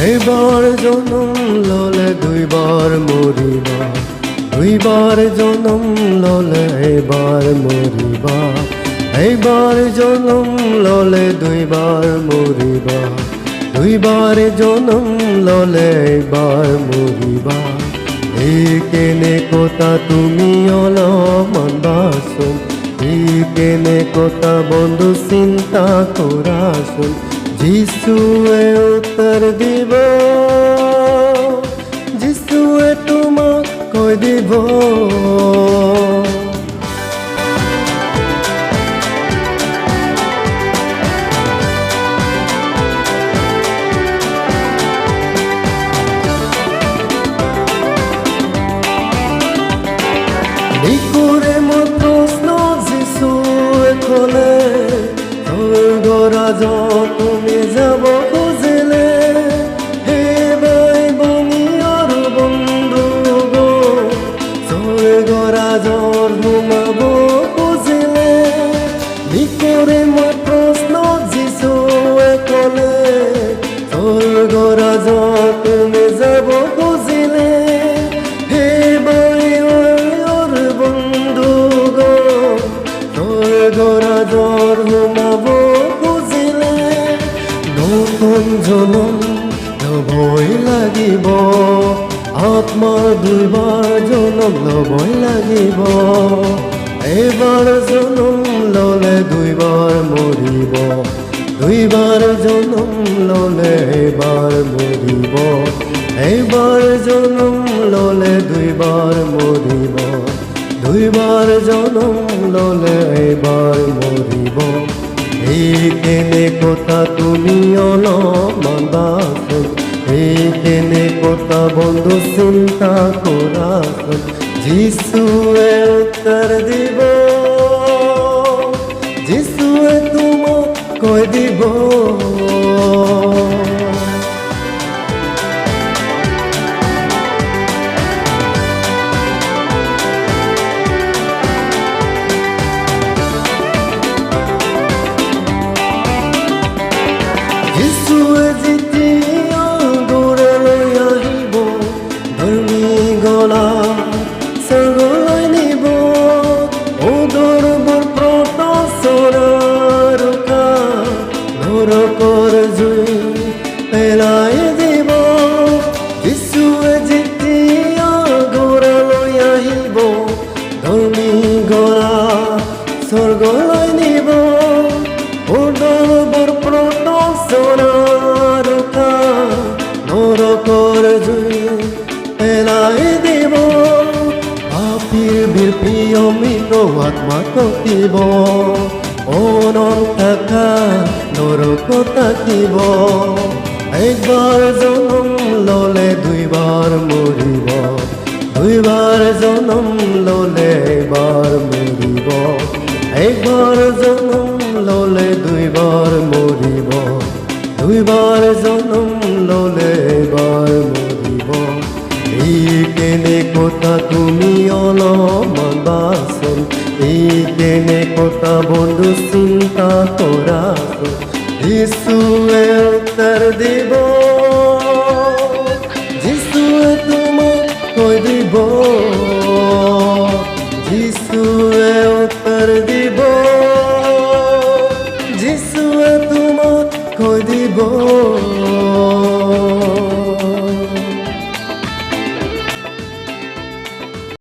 এইবাৰ জনম ললে দুইবাৰ মৰিবা, দুইবাৰ জনম ললে এইবাৰ মৰিবা। এইবাৰ জনম ললে দুইবাৰ মৰিবা, দুইবাৰ জনম ললে এইবাৰ মৰিবা। এই কেনে কথা তুমি অলপমান বাচোন, এই কেনে কথা বন্ধু চিন্তা কৰাচোন। যিশুৱে উত্তৰ দিব, যিশুৱে তোমাক কৈ দিব। নিকোৰেমৰ প্ৰশ্ন যিশুৱে ক'লে, স্বৰ্গৰাজত তুমি যাব খুজিলে। হে ভাই ভনী আৰু বন্ধুগণ, স্বৰ্গৰাজত সোমাব খুজিলে। নিকোৰেমৰ প্ৰশ্ন যিশুৱে ক'লে, স্বৰ্গৰাজত তুমি যাব খুজিলে। হে ভাই আৰু বন্ধুগণ, স্বৰ্গৰাজত সোমাব খুজিলে। নতুন জনম ল'বই লাগিব, আত্মাৰ দুইবাৰ জনম ল'বই লাগিব। এইবাৰ জনম ল'লে দুইবাৰ মৰিব, দুইবাৰ জনম ল'লে এইবাৰ মৰিব। এইবাৰ জনম ল'লে দুইবাৰ মৰিব, দুইবাৰ জনম ল'লে এইবাৰ মৰিব। এই কেনে কথা তুমি অলপমান বাচোন, এই কেনে কথা বন্ধু চিন্তা কৰাচোন। যিশুৱে উত্তৰ দিব, যিশুৱে তোমাক কৈ দিব। যিশুৱে যেতিয়া ঘৰলৈ আহিব, ধৰ্মী গলা স্বৰ্গলৈ নিব। অদৰবোৰ প্ৰতাচনাৰ নৰকৰ জুই পেলাই দিব। যিশুৱে যেতিয়া ঘৰলৈ আহিব, ধৰ্মী গলা স্বৰ্গলৈ নিব। অদৰবোৰ প্ৰতাচনাৰ নৰকৰ জুই পেলাই দিব। পাপীৰ প্ৰিয় মৃত আত্মা থাকিব, অনন্ত নৰক থাকিব। একবাৰ জনম ল'লে দুইবাৰ মৰিব, দুইবাৰ জনম ল'লে এইবাৰ মৰিব। একবাৰ জনম ল'লে দুইবাৰ মৰিব, দুইবাৰ জনম ল'লে এইবাৰ মৰিব। এই কেনে কথা তুমি অলপমান বাচোন, এই কেনে কথা বন্ধু চিন্তা কৰাচোন। যিশুৱে উত্তৰ দিব, যিশুৱে তোমাক কৈ দিব। যিশুৱে উত্তৰ দিব, যিশুৱে তোমাক কৈ দিব।